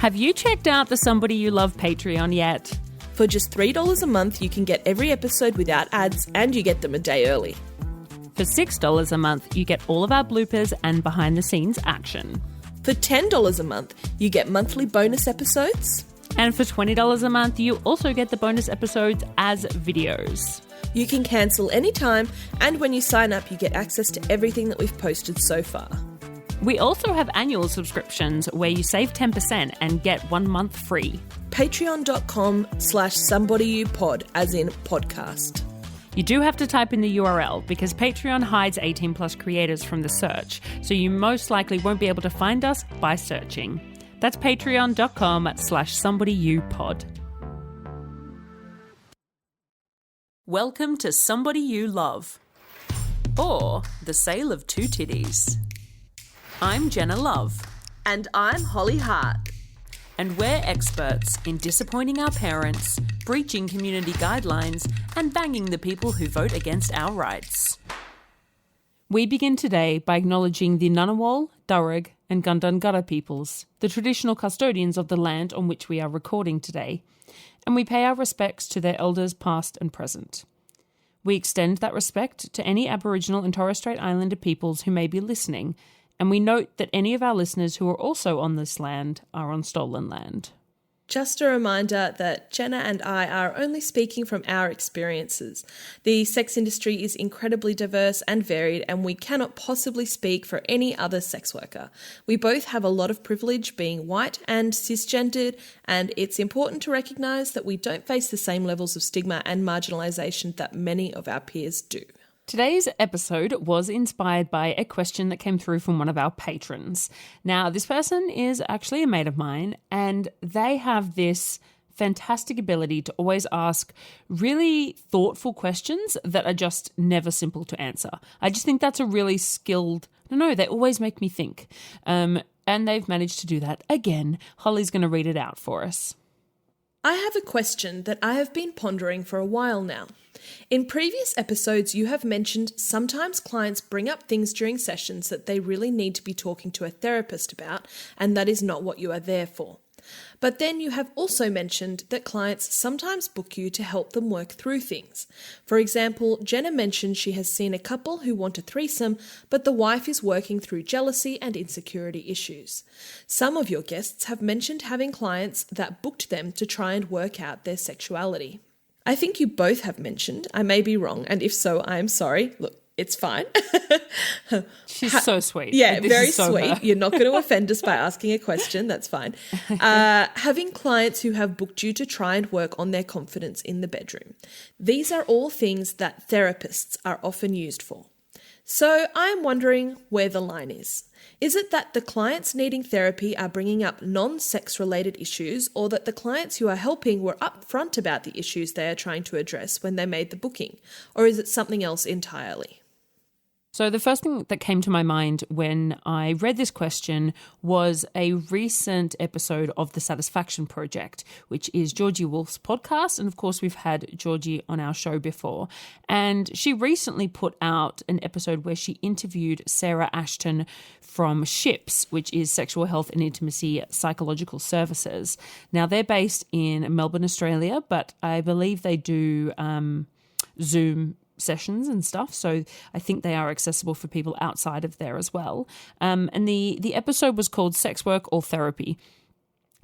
Have you checked out the Somebody You Love Patreon yet? For just $3 a month, you can get every episode without ads and you get them a day early. For $6 a month, you get all of our bloopers and behind-the-scenes action. For $10 a month, you get monthly bonus episodes. And for $20 a month, you also get the bonus episodes as videos. You can cancel anytime, and when you sign up, you get access to everything that we've posted so far. We also have annual subscriptions where you save 10% and get 1 month free. Patreon.com/somebodyyoupod, as in podcast. You do have to type in the URL because Patreon hides 18 plus creators from the search, so you most likely won't be able to find us by searching. That's patreon.com/somebodyyoupod. Welcome to Somebody You Love, or The Sale of Two Titties. I'm Jenna Love. And I'm Holly Hart. And we're experts in disappointing our parents, breaching community guidelines, and banging the people who vote against our rights. We begin today by acknowledging the Ngunnawal, Darug, and Gundungurra peoples, the traditional custodians of the land on which we are recording today, and we pay our respects to their elders past and present. We extend that respect to any Aboriginal and Torres Strait Islander peoples who may be listening, and we note that any of our listeners who are also on this land are on stolen land. Just a reminder that Jenna and I are only speaking from our experiences. The sex industry is incredibly diverse and varied, and we cannot possibly speak for any other sex worker. We both have a lot of privilege being white and cisgendered, and it's important to recognise that we don't face the same levels of stigma and marginalisation that many of our peers do. Today's episode was inspired by a question that came through from one of our patrons. Now, this person is actually a mate of mine, and they have this fantastic ability to always ask really thoughtful questions that are just never simple to answer. I just think that's a really skilled, they always make me think. And they've managed to do that again. Holly's going to read it out for us. I have a question that I have been pondering for a while now. In previous episodes, you have mentioned sometimes clients bring up things during sessions that they really need to be talking to a therapist about, and that is not what you are there for. But then you have also mentioned that clients sometimes book you to help them work through things. For example, Jenna mentioned she has seen a couple who want a threesome, but the wife is working through jealousy and insecurity issues. Some of your guests have mentioned having clients that booked them to try and work out their sexuality. I think you both have mentioned, I may be wrong, and if so, I am sorry. Look, it's fine. She's so sweet. Yeah, this very is so sweet. her. You're not going to offend us by asking a question. That's fine. Having clients who have booked you to try and work on their confidence in the bedroom. These are all things that therapists are often used for. So I'm wondering where the line is. Is it that the clients needing therapy are bringing up non-sex related issues, or that the clients who are helping were upfront about the issues they are trying to address when they made the booking? Or is it something else entirely? So the first thing that came to my mind when I read this question was a recent episode of The Satisfaction Project, which is Georgie Wolf's podcast. And of course, we've had Georgie on our show before. And she recently put out an episode where she interviewed Sarah Ashton from SHIPS, which is Sexual Health and Intimacy Psychological Services. Now, they're based in Melbourne, Australia, but I believe they do Zoom sessions and stuff, so I think they are accessible for people outside of there as well. And the episode was called Sex Work or Therapy.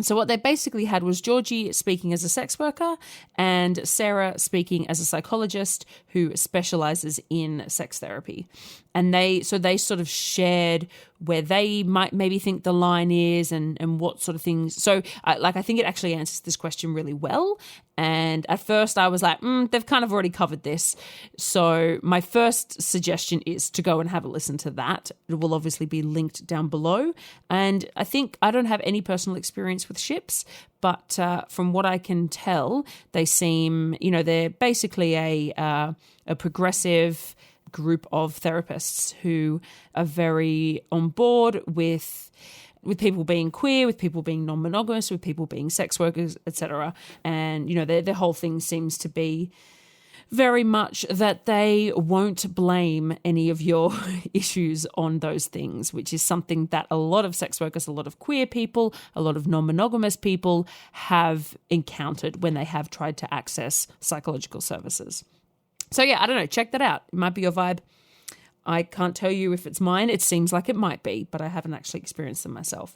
So what they basically had was Georgie speaking as a sex worker and Sarah speaking as a psychologist who specializes in sex therapy. And they sort of shared where they might maybe think the line is and what sort of things. So I think it actually answers this question really well. And at first I was like, they've kind of already covered this. So my first suggestion is to go and have a listen to that. It will obviously be linked down below. And I think I don't have any personal experience with SHIPS, but from what I can tell, they seem, they're basically a progressive group of therapists who are very on board with people being queer, with people being non-monogamous, with people being sex workers, etc. And, their whole thing seems to be very much that they won't blame any of your issues on those things, which is something that a lot of sex workers, a lot of queer people, a lot of non-monogamous people have encountered when they have tried to access psychological services. So yeah, I don't know, check that out. It might be your vibe. I can't tell you if it's mine. It seems like it might be, but I haven't actually experienced them myself.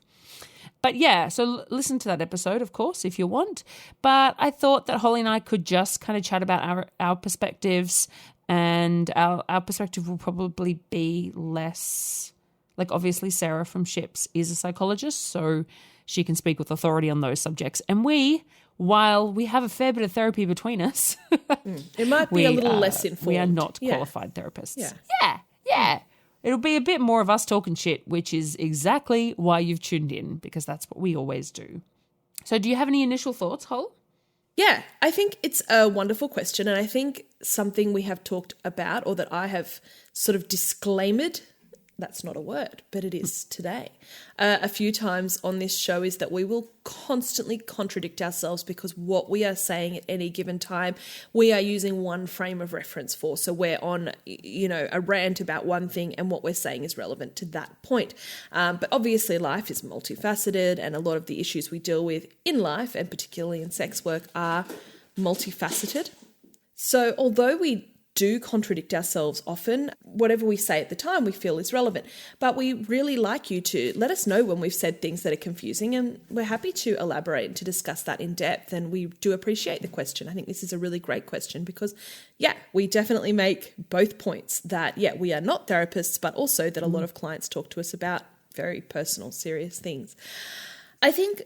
But yeah, so listen to that episode, of course, if you want. But I thought that Holly and I could just kind of chat about our perspectives, and our perspective will probably be less, like obviously Sarah from Ships is a psychologist, so she can speak with authority on those subjects. And while we have a fair bit of therapy between us, it might be a little less informed. We are not qualified therapists. Yeah. It'll be a bit more of us talking shit, which is exactly why you've tuned in, because that's what we always do. So do you have any initial thoughts, Hol? Yeah, I think it's a wonderful question, and I think something we have talked about, or that I have sort of disclaimed, that's not a word, but it is today, a few times on this show, is that we will constantly contradict ourselves, because what we are saying at any given time, we are using one frame of reference for. So we're on, a rant about one thing, and what we're saying is relevant to that point. But obviously life is multifaceted, and a lot of the issues we deal with in life, and particularly in sex work, are multifaceted. So although we do contradict ourselves often, whatever we say at the time we feel is relevant. But we really like you to let us know when we've said things that are confusing, and we're happy to elaborate and to discuss that in depth. And we do appreciate the question. I think this is a really great question because, we definitely make both points that, we are not therapists, but also that a lot of clients talk to us about very personal, serious things. I think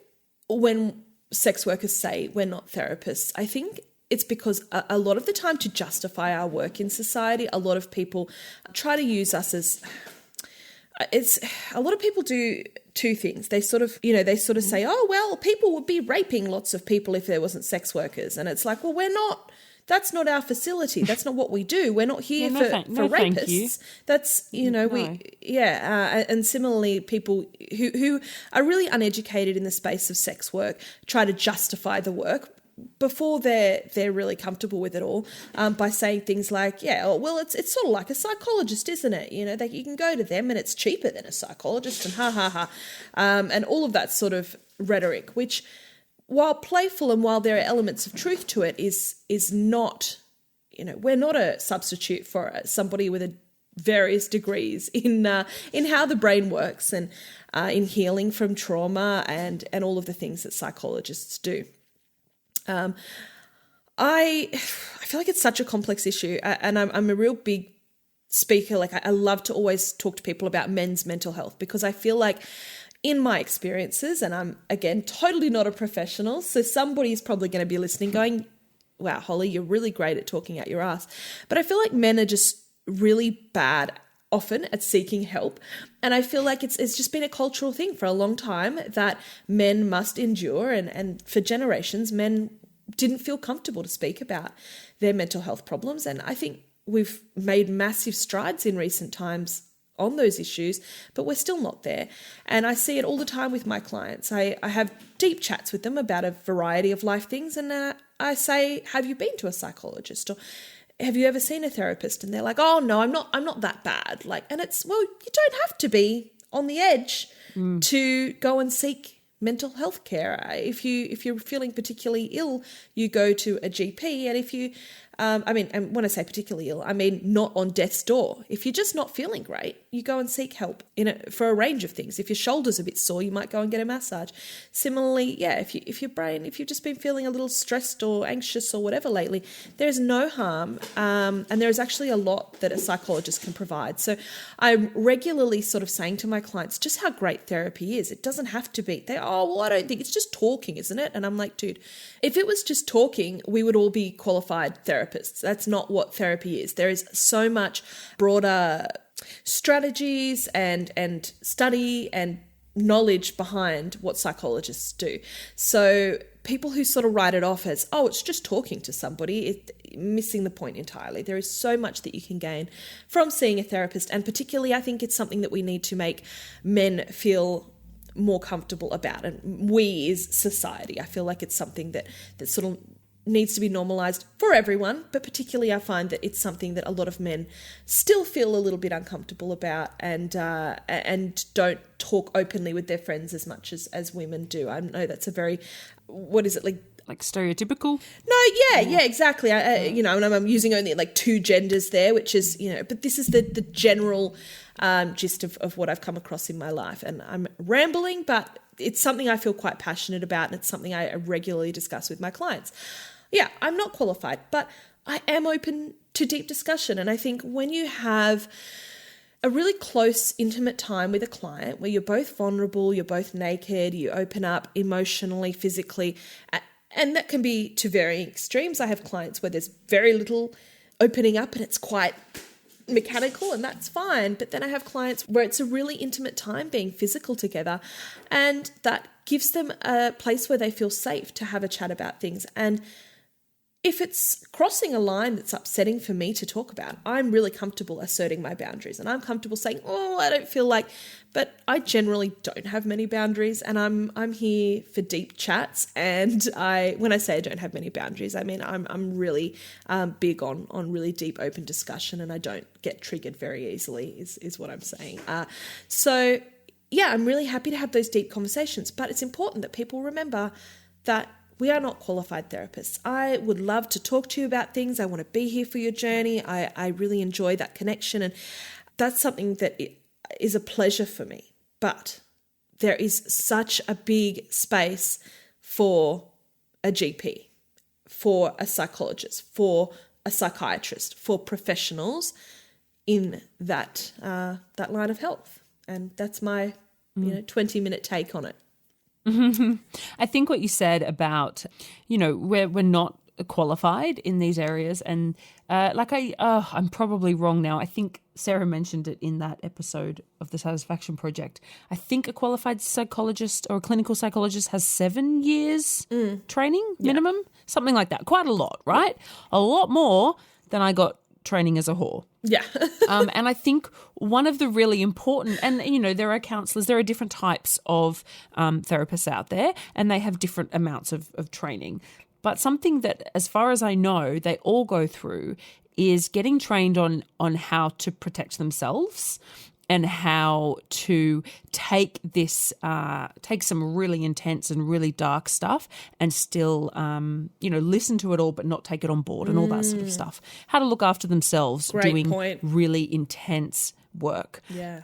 when sex workers say we're not therapists, I think it's because a lot of the time, to justify our work in society, a lot of people try to use us as, a lot of people do two things. They sort of say, oh, well, people would be raping lots of people if there wasn't sex workers. And it's like, well, we're not, that's not our facility. That's not what we do. We're not here for rapists. That's, and similarly, people who are really uneducated in the space of sex work try to justify the work before they're really comfortable with it all, by saying things like, it's sort of like a psychologist, isn't it? You can go to them and it's cheaper than a psychologist, and and all of that sort of rhetoric, which, while playful and while there are elements of truth to it, is not, we're not a substitute for somebody with various degrees in how the brain works, and in healing from trauma, and all of the things that psychologists do. I feel like it's such a complex issue, and I'm a real big speaker. Like, I love to always talk to people about men's mental health, because I feel like in my experiences, and I'm, again, totally not a professional, so somebody's probably going to be listening going, wow, Holly, you're really great at talking out your ass. But I feel like men are just really bad often at seeking help. And I feel like it's just been a cultural thing for a long time that men must endure. And for generations, men didn't feel comfortable to speak about their mental health problems. And I think we've made massive strides in recent times on those issues, but we're still not there. And I see it all the time with my clients. I have deep chats with them about a variety of life things. And I say, have you been to a psychologist? Or have you ever seen a therapist? And they're like, oh no, I'm not that bad. And it's, well, you don't have to be on the edge to go and seek mental health care. If you're feeling particularly ill, you go to a GP. And if you, and when I say particularly ill, I mean not on death's door. If you're just not feeling great, you go and seek help for a range of things. If your shoulder's a bit sore, you might go and get a massage. Similarly, if you've just been feeling a little stressed or anxious or whatever lately, there's no harm, and there's actually a lot that a psychologist can provide. So I'm regularly sort of saying to my clients just how great therapy is. It doesn't have to be. I don't think it's just talking, isn't it? And I'm like, dude, if it was just talking, we would all be qualified therapists. That's not what therapy is. There is so much broader strategies and study and knowledge behind what psychologists do. So people who sort of write it off as, oh, it's just talking to somebody, missing the point entirely. There is so much that you can gain from seeing a therapist. And particularly, I think it's something that we need to make men feel more comfortable about. And we is society. I feel like it's something that sort of needs to be normalized for everyone, but particularly I find that it's something that a lot of men still feel a little bit uncomfortable about and don't talk openly with their friends as much as women do. I know that's a very, what is it, like stereotypical? No, yeah, exactly. And I'm using only like two genders there, which is, but this is the general gist of what I've come across in my life. And I'm rambling, but it's something I feel quite passionate about, and it's something I regularly discuss with my clients. Yeah, I'm not qualified, but I am open to deep discussion. And I think when you have a really close, intimate time with a client where you're both vulnerable, you're both naked, you open up emotionally, physically, and that can be to varying extremes. I have clients where there's very little opening up and it's quite mechanical, and that's fine. But then I have clients where it's a really intimate time being physical together, and that gives them a place where they feel safe to have a chat about things. And if it's crossing a line that's upsetting for me to talk about, I'm really comfortable asserting my boundaries, and I'm comfortable saying, I don't feel like, but I generally don't have many boundaries, and I'm here for deep chats. And when I say I don't have many boundaries, I mean, I'm really big on really deep, open discussion, and I don't get triggered very easily is what I'm saying. So yeah, I'm really happy to have those deep conversations, but it's important that people remember that we are not qualified therapists. I would love to talk to you about things. I want to be here for your journey. I really enjoy that connection, and that's something that is a pleasure for me. But there is such a big space for a GP, for a psychologist, for a psychiatrist, for professionals in that line of health. And that's my 20-minute take on it. I think what you said about, we're not qualified in these areas, and I'm probably wrong now. I think Sarah mentioned it in that episode of the Satisfaction Project. I think a qualified psychologist or a clinical psychologist has 7 years training minimum, something like that. Quite a lot, right? A lot more than I got training as a whore. Yeah. And I think one of the really important, and there are counselors, there are different types of therapists out there, and they have different amounts of training. But something that, as far as I know, they all go through is getting trained on how to protect themselves and how to take some really intense and really dark stuff and still, listen to it all but not take it on board and all that sort of stuff. How to look after themselves doing really intense work. Yeah.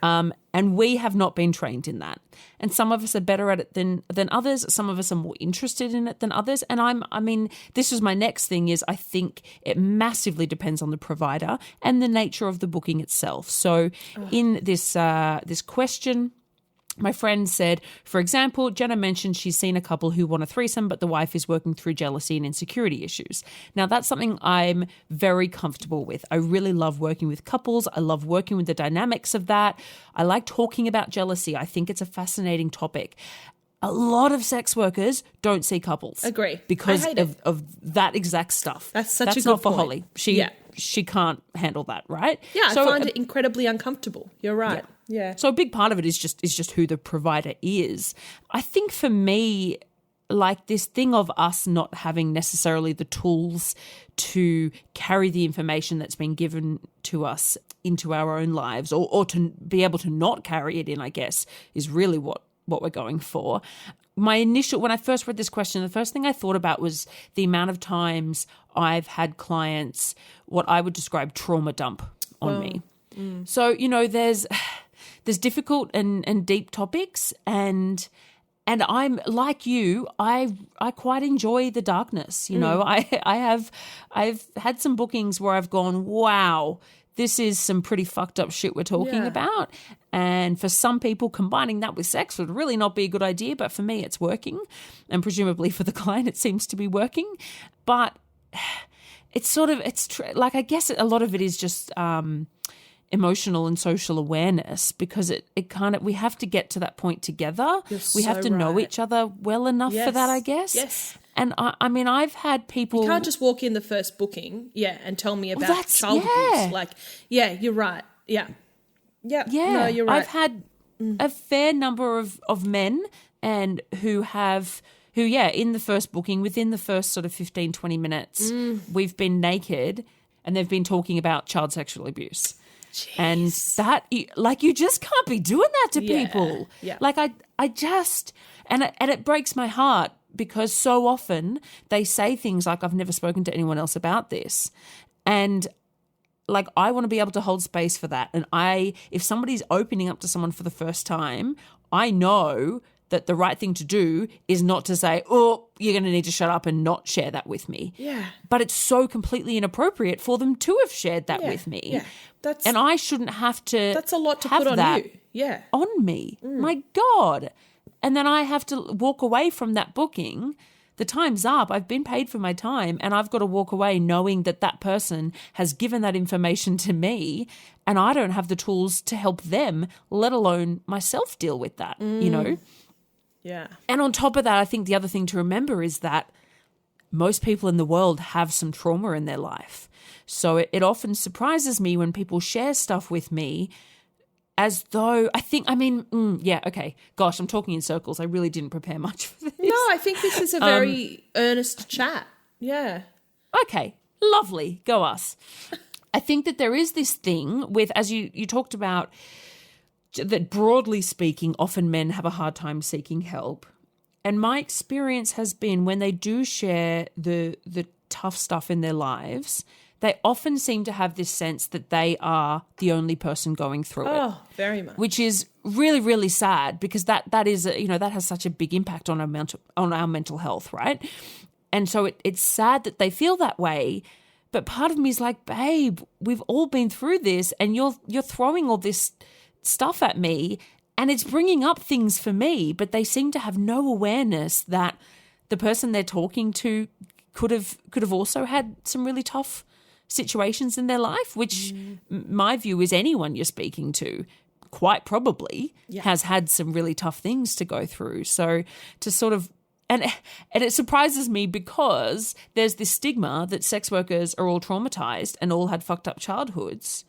And we have not been trained in that. And some of us are better at it than others. Some of us are more interested in it than others. And this was my next thing is I think it massively depends on the provider and the nature of the booking itself. So in this question, my friend said, for example, Jenna mentioned she's seen a couple who want a threesome, but the wife is working through jealousy and insecurity issues. Now, that's something I'm very comfortable with. I really love working with couples. I love working with the dynamics of that. I like talking about jealousy. I think it's a fascinating topic. A lot of sex workers don't see couples. Agree. Because of that exact stuff. That's a good not for point. Holly. She can't handle that, right? Yeah, I find it incredibly uncomfortable. You're right. Yeah. So a big part of it is just who the provider is. I think for me, like this thing of us not having necessarily the tools to carry the information that's been given to us into our own lives or to be able to not carry it in, I guess, is really what we're going for. When I first read this question, the first thing I thought about was the amount of times I've had clients, what I would describe trauma dump on me. So, there's difficult and deep topics and I'm like you, I quite enjoy the darkness. I've had some bookings where I've gone, wow, this is some pretty fucked up shit we're talking about. And for some people, combining that with sex would really not be a good idea. But for me, it's working. And presumably for the client, it seems to be working. But it's I guess a lot of it is just emotional and social awareness because we have to get to that point together. We have to know each other well enough for that, I guess. Yes. And I've had people. You can't just walk in the first booking, and tell me about child abuse. You're right. Yeah. Yeah. No, you're right. I've had a fair number of men and who have who, in the first booking, within the first sort of 15, 20 minutes, we've been naked and they've been talking about child sexual abuse. Jeez. And that, like, you just can't be doing that to people. Yeah. Like, I just, and it breaks my heart because so often they say things like, I've never spoken to anyone else about this. And like, I want to be able to hold space for that. And if somebody's opening up to someone for the first time, I know that the right thing to do is not to say, oh, you're going to need to shut up and not share that with me. Yeah. But it's so completely inappropriate for them to have shared that with me. Yeah. And I shouldn't have to. That's a lot to have put on that you. Yeah. on me. My God. And then I have to walk away from that booking. The time's up. I've been paid for my time and I've got to walk away knowing that that person has given that information to me and I don't have the tools to help them, let alone myself deal with that, you know? Yeah. And on top of that, I think the other thing to remember is that most people in the world have some trauma in their life. So it often surprises me when people share stuff with me as though okay. Gosh, I'm talking in circles. I really didn't prepare much for this. No, I think this is a very earnest chat. Yeah. Okay, lovely. Go us. I think that there is this thing with, as you talked about, that broadly speaking, often men have a hard time seeking help. And my experience has been when they do share the tough stuff in their lives, they often seem to have this sense that they are the only person going through it. Oh, very much. Which is really, really sad because that is that has such a big impact on our mental health, right? And so it's sad that they feel that way. But part of me is like, babe, we've all been through this, and you're throwing all this stuff at me, and it's bringing up things for me. But they seem to have no awareness that the person they're talking to could have also had some really tough situations in their life, which my view is anyone you're speaking to quite probably has had some really tough things to go through. So to sort of, and it surprises me because there's this stigma that sex workers are all traumatized and all had fucked up childhoods.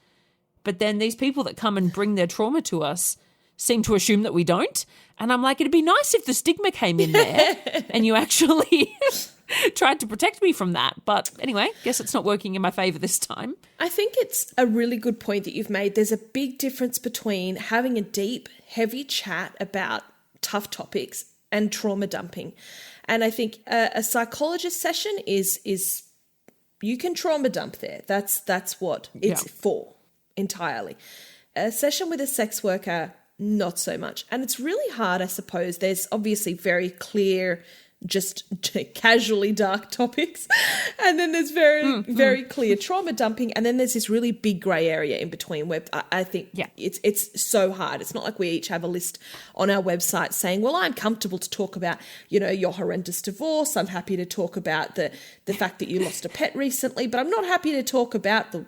But then these people that come and bring their trauma to us seem to assume that we don't. And I'm like, it'd be nice if the stigma came in there and you actually tried to protect me from that. But anyway, guess it's not working in my favour this time. I think it's a really good point that you've made. There's a big difference between having a deep, heavy chat about tough topics and trauma dumping. And I think a psychologist session is you can trauma dump there. That's what it's for entirely. A session with a sex worker, not so much. And it's really hard, I suppose. There's obviously very clear, just casually dark topics. And then there's very clear trauma dumping. And then there's this really big grey area in between where I think it's so hard. It's not like we each have a list on our website saying, well, I'm comfortable to talk about, your horrendous divorce. I'm happy to talk about the fact that you lost a pet recently, but I'm not happy to talk about the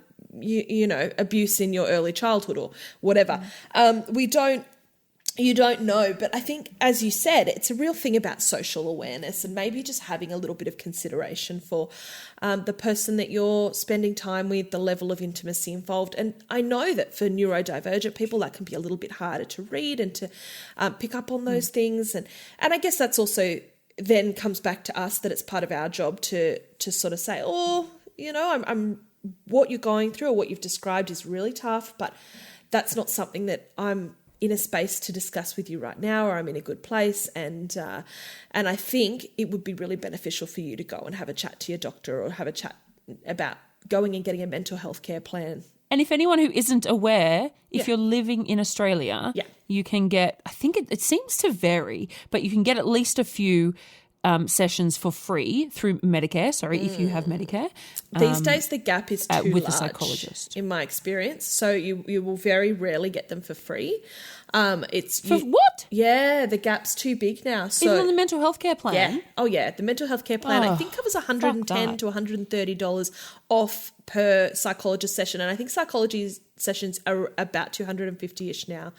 abuse in your early childhood or whatever. You don't know. But I think, as you said, it's a real thing about social awareness and maybe just having a little bit of consideration for the person that you're spending time with, the level of intimacy involved. And I know that for neurodivergent people, that can be a little bit harder to read and to pick up on those things. And I guess that's also then comes back to us that it's part of our job to sort of say, I'm what you're going through or what you've described is really tough, but that's not something that I'm in a space to discuss with you right now, or I'm in a good place. And I think it would be really beneficial for you to go and have a chat to your doctor or have a chat about going and getting a mental health care plan. And if anyone who isn't aware, if you're living in Australia, you can get, I think it seems to vary, but you can get at least a few sessions for free through Medicare, if you have Medicare. These days the gap is too with large, a psychologist, in my experience. So you will very rarely get them for free. What? Yeah, the gap's too big now. So, even on the mental health care plan? Yeah. Oh, yeah. The mental health care plan, I think, covers $110 to $130 off per psychologist session. And I think psychology sessions are about $250-ish now.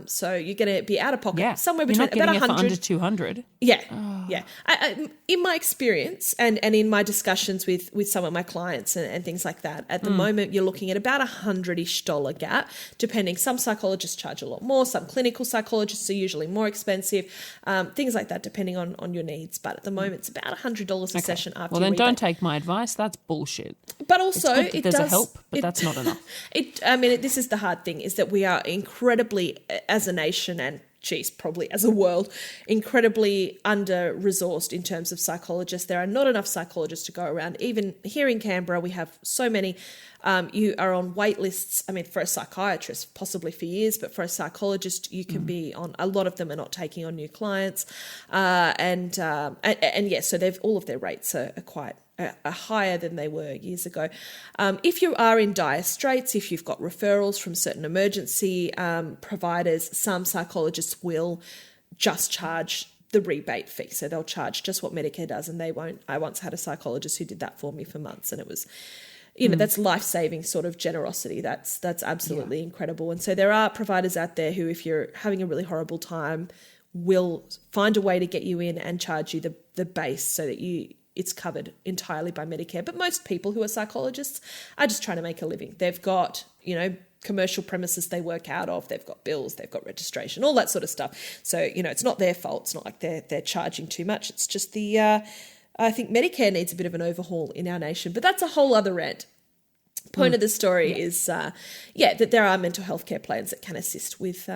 So you're going to be out of pocket somewhere between you're not about getting $100 it for under $200. Yeah. Yeah. In my experience and in my discussions with some of my clients and things like that, at the moment you're looking at about $100-ish gap, depending. Some psychologists charge a lot more, some clinical psychologists are usually more expensive, things like that, depending on your needs. But at the moment it's about $100 a session after Well, then rebate. don't take my advice. That's bullshit. But also, it's good that there's a help, but that's not enough. This is the hard thing, is that we are incredibly, as a nation and probably as a world, incredibly under-resourced in terms of psychologists. There are not enough psychologists to go around. Even here in Canberra, we have so many. You are on wait lists, for a psychiatrist, possibly for years, but for a psychologist, you can be on, a lot of them are not taking on new clients. And yes, so all of their rates are quite are higher than they were years ago. If you are in dire straits, if you've got referrals from certain emergency providers, some psychologists will just charge the rebate fee. So they'll charge just what Medicare does, and they won't. I once had a psychologist who did that for me for months, and it was, that's life-saving sort of generosity. That's absolutely incredible. And so there are providers out there who, if you're having a really horrible time, will find a way to get you in and charge you the base so that it's covered entirely by Medicare. But most people who are psychologists are just trying to make a living. They've got, commercial premises they work out of, they've got bills, they've got registration, all that sort of stuff. So, it's not their fault. It's not like they're charging too much. It's just I think Medicare needs a bit of an overhaul in our nation, but that's a whole other rant. Point of the story is, that there are mental health care plans that can assist with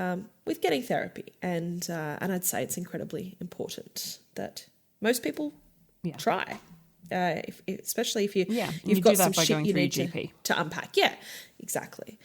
getting therapy. And I'd say it's incredibly important that most people try, especially if you've got some shit you need to unpack. Yeah, exactly.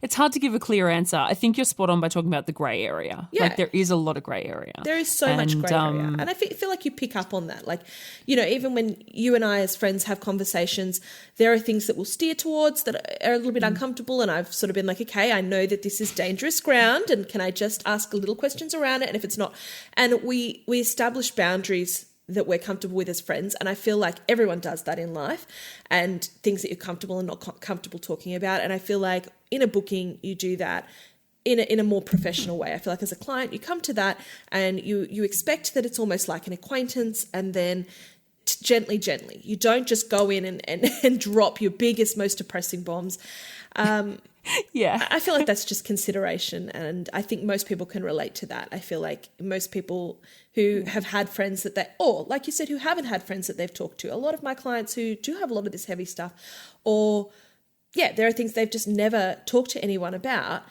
It's hard to give a clear answer. I think you're spot on by talking about the grey area. Yeah. Like, there is a lot of grey area. There is so much grey area. And I feel like you pick up on that. Like, even when you and I as friends have conversations, there are things that we'll steer towards that are a little bit uncomfortable. And I've sort of been like, okay, I know that this is dangerous ground, and can I just ask little questions around it? And if it's not, and we establish boundaries that we're comfortable with as friends. And I feel like everyone does that in life, and things that you're comfortable and not comfortable talking about. And I feel like in a booking, you do that in a more professional way. I feel like as a client, you come to that and you expect that it's almost like an acquaintance, and then gently. You don't just go in and drop your biggest, most depressing bombs. I feel like that's just consideration, and I think most people can relate to that. I feel like most people who have had friends or like you said, who haven't had friends that they've talked to, a lot of my clients who do have a lot of this heavy stuff, or there are things they've just never talked to anyone about.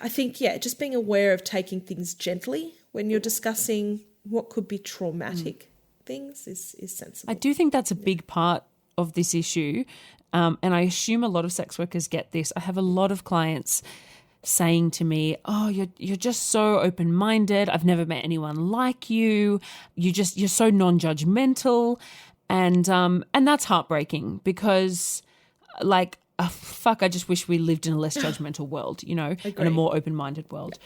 I think, just being aware of taking things gently when you're discussing what could be traumatic things is sensible. I do think that's a big part of this issue. And I assume a lot of sex workers get this. I have a lot of clients saying to me, "Oh, you're just so open-minded. I've never met anyone like you. You're so non-judgmental," and that's heartbreaking because, like, fuck, I just wish we lived in a less judgmental world, in a more open-minded world.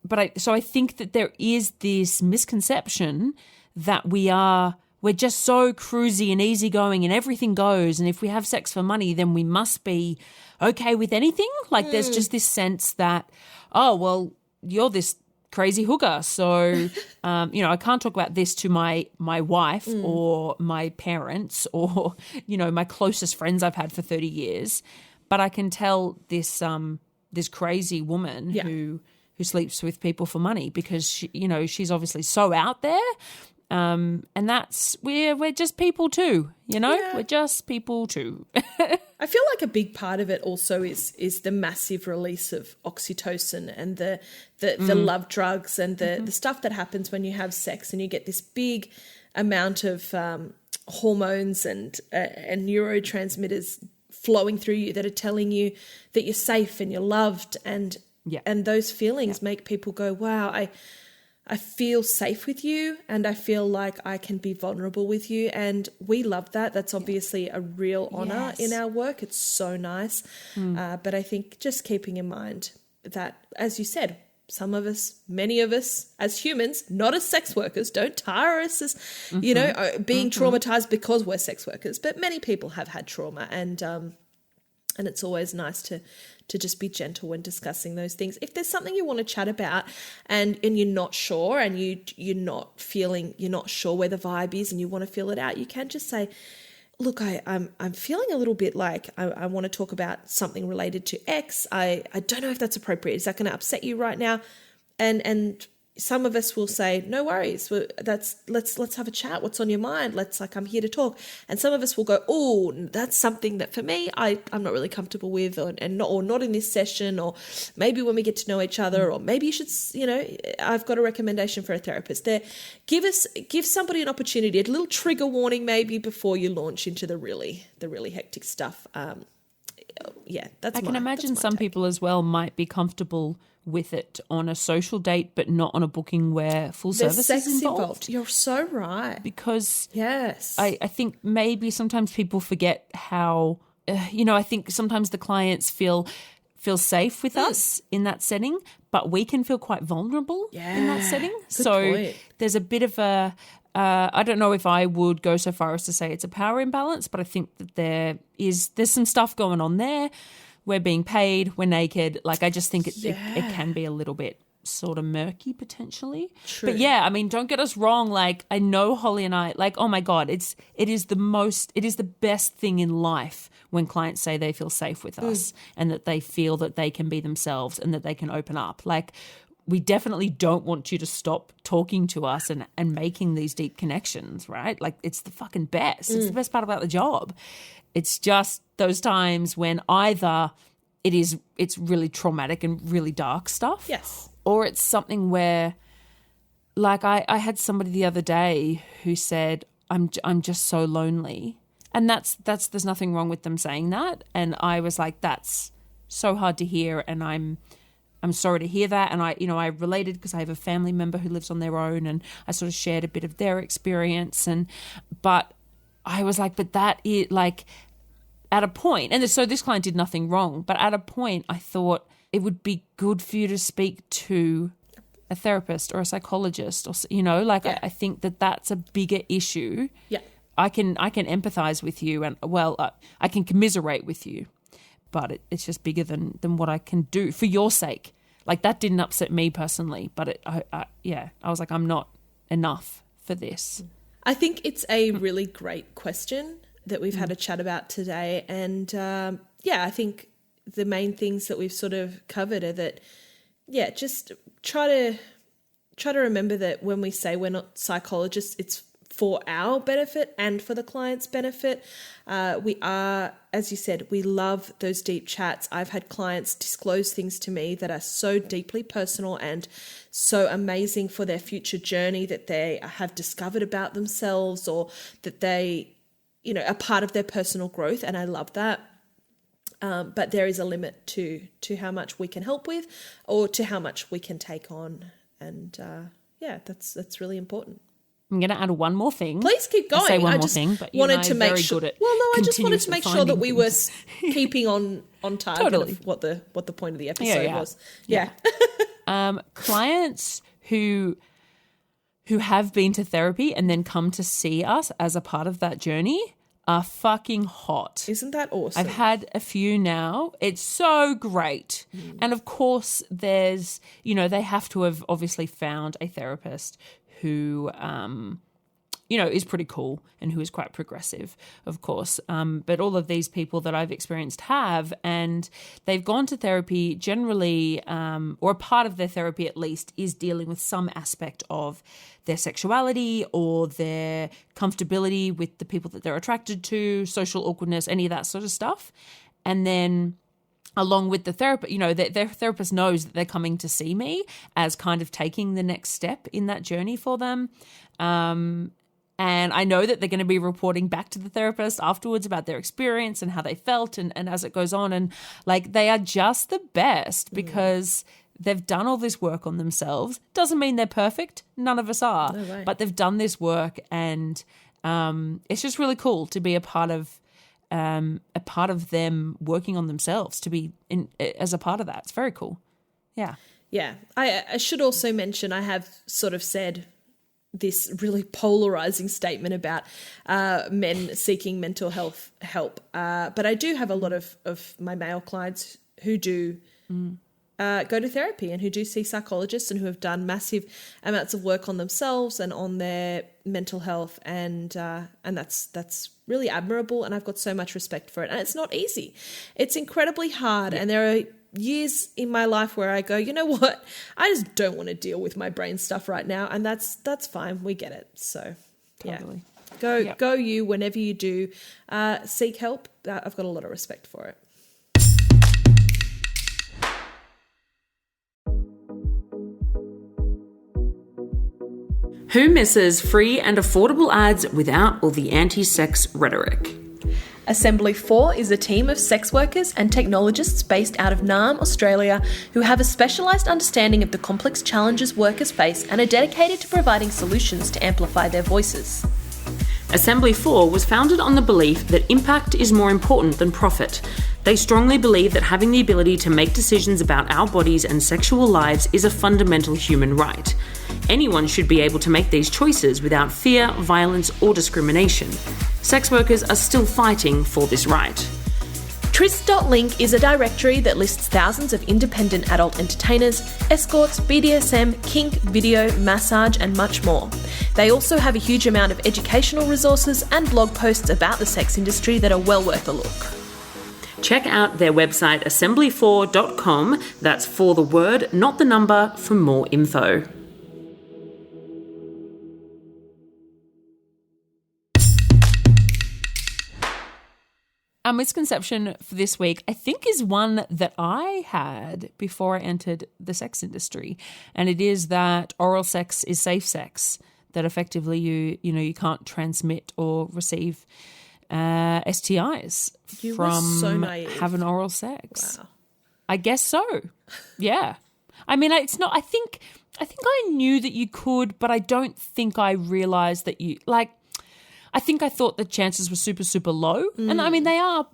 But I think that there is this misconception that we're just so cruisy and easygoing and everything goes. And if we have sex for money, then we must be okay with anything. Like, there's just this sense that, oh, well, you're this crazy hooker. So, I can't talk about this to my wife or my parents or, my closest friends I've had for 30 years. But I can tell this crazy woman who sleeps with people for money because she's obviously so out there. And that's we're just people too, we're just people too. I feel like a big part of it also is the massive release of oxytocin and the love drugs and the stuff that happens when you have sex, and you get this big amount of hormones and neurotransmitters flowing through you that are telling you that you're safe and you're loved, and those feelings make people go, wow, I feel safe with you, and I feel like I can be vulnerable with you, and we love that. That's obviously a real honour in our work. It's so nice. But I think just keeping in mind that, as you said, some of us, many of us as humans, not as sex workers, don't tire us as, being traumatised because we're sex workers. But many people have had trauma, and And it's always nice to just be gentle when discussing those things. If there's something you want to chat about and you're not sure and you're not sure where the vibe is and you want to feel it out, you can just say, look, I'm feeling a little bit like I want to talk about something related to X. I don't know if that's appropriate. Is that going to upset you right now? And some of us will say, no worries. Let's have a chat. What's on your mind? I'm here to talk. And some of us will go, oh, that's something that for me, I'm not really comfortable with, or not in this session, or maybe when we get to know each other, or maybe you should, I've got a recommendation for a therapist there. Give somebody an opportunity, a little trigger warning maybe before you launch into the really hectic stuff. That's I can imagine some people as well might be comfortable with it on a social date, but not on a booking where full service is involved. You're so right. Because yes, I think maybe sometimes people forget how, I think sometimes the clients feel safe with us in that setting, but we can feel quite vulnerable in that setting. Good point. There's a bit of a, I don't know if I would go so far as to say it's a power imbalance, but I think that there's some stuff going on there. We're being paid, we're naked. I just think it can be a little bit sort of murky potentially. True. But don't get us wrong. I know Holly and I, oh my God, it is the best thing in life when clients say they feel safe with us and that they feel that they can be themselves and that they can open up. We definitely don't want you to stop talking to us and making these deep connections, right? It's the fucking best. It's the best part about the job. It's just those times when either it's really traumatic and really dark stuff. Yes. Or it's something where, I had somebody the other day who said, I'm just so lonely. And that's there's nothing wrong with them saying that. And I was like, that's so hard to hear, and I'm sorry to hear that. And I related because I have a family member who lives on their own, and I sort of shared a bit of their experience. But I was like, but that is at a point, and so this client did nothing wrong, but at a point I thought it would be good for you to speak to a therapist or a psychologist, or I think that's a bigger issue. Yeah. I can empathize with you, and I can commiserate with you, but it's just bigger than what I can do for your sake. That didn't upset me personally, but I was like, I'm not enough for this. I think it's a really great question that we've had a chat about today. And I think the main things that we've sort of covered are that, just try to remember that when we say we're not psychologists, it's for our benefit and for the client's benefit. We are, as you said, we love those deep chats. I've had clients disclose things to me that are so deeply personal and so amazing for their future journey that they have discovered about themselves, or that they, are part of their personal growth. And I love that. But there is a limit to how much we can help with, or to how much we can take on. And that's really important. I'm going to add one more thing. Please keep going. I say one more thing, but you wanted to make very sure. Good at I just wanted to make sure that we were things. keeping on target Totally. of what the point of the episode was. Yeah. Clients who have been to therapy and then come to see us as a part of that journey are fucking hot. Isn't that awesome? I've had a few now. It's so great. And of course there's, they have to have obviously found a therapist who, is pretty cool and who is quite progressive, of course. But all of these people that I've experienced have, and they've gone to therapy generally, or a part of their therapy at least, is dealing with some aspect of their sexuality or their comfortability with the people that they're attracted to, social awkwardness, any of that sort of stuff. And then along with the therapist, their therapist knows that they're coming to see me as kind of taking the next step in that journey for them. And I know that they're going to be reporting back to the therapist afterwards about their experience and how they felt and as it goes on. And they are just the best because they've done all this work on themselves. Doesn't mean they're perfect. None of us are. No way. But they've done this work, and it's just really cool to be a part of them working on themselves, to be as a part of that. It's very cool. Yeah. Yeah. I should also mention, I have sort of said this really polarizing statement about men seeking mental health help. But I do have a lot of my male clients who do go to therapy and who do see psychologists and who have done massive amounts of work on themselves and on their mental health. And that's really admirable. And I've got so much respect for it. And it's not easy. It's incredibly hard. Yeah. And there are years in my life where I go, you know what? I just don't want to deal with my brain stuff right now. And that's fine. We get it. So totally. Yeah, go you whenever you do seek help. I've got a lot of respect for it. Who misses free and affordable ads without all the anti-sex rhetoric? Assembly 4 is a team of sex workers and technologists based out of Naarm, Australia, who have a specialised understanding of the complex challenges workers face and are dedicated to providing solutions to amplify their voices. Assembly 4 was founded on the belief that impact is more important than profit. They strongly believe that having the ability to make decisions about our bodies and sexual lives is a fundamental human right. Anyone should be able to make these choices without fear, violence, or discrimination. Sex workers are still fighting for this right. Tryst.link is a directory that lists thousands of independent adult entertainers, escorts, BDSM, kink, video, massage, and much more. They also have a huge amount of educational resources and blog posts about the sex industry that are well worth a look. Check out their website assembly4.com, that's for the word, not the number, for more info. Our misconception for this week, I think, is one that I had before I entered the sex industry, and it is that oral sex is safe sex, that effectively you can't transmit or receive STIs from having oral sex. Wow. I guess so. Yeah. I mean, it's not. I think I knew that you could, but I don't think I realized that you like. I think I thought the chances were super, super low. And I mean, they are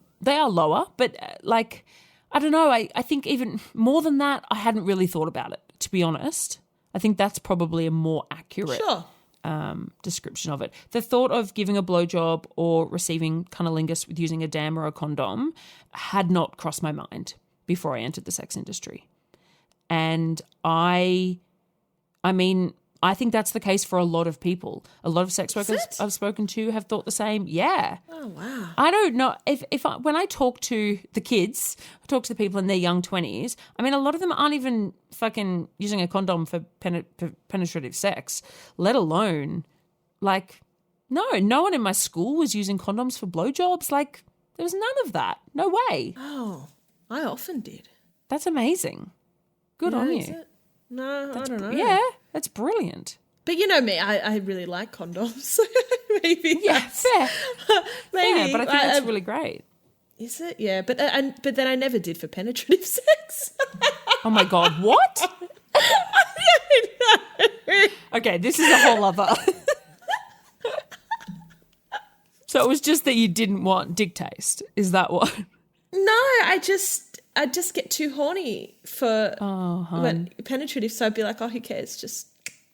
lower, but I don't know. I think even more than that, I hadn't really thought about it, to be honest. I think that's probably a more accurate description of it. The thought of giving a blowjob or receiving cunnilingus with using a dam or a condom had not crossed my mind before I entered the sex industry. And I mean, I think that's the case for a lot of people. A lot of sex workers I've spoken to have thought the same. Yeah. Oh, wow. I don't know. When I talk to the kids, I talk to the people in their young 20s, I mean, a lot of them aren't even fucking using a condom for penetrative sex, let alone, no one in my school was using condoms for blowjobs. There was none of that. No way. Oh, I often did. That's amazing. Good on you. Is it? No, I don't know. Yeah, that's brilliant. But you know me, I really like condoms. Maybe. Yeah, fair. Maybe. Yeah, but I think that's really great. Is it? Yeah, but then I never did for penetrative sex. Oh my God, what? Okay, this is a whole other. So it was just that you didn't want dick taste. Is that what? No, I just get too horny for penetrative, so I'd be like, oh, who cares? Just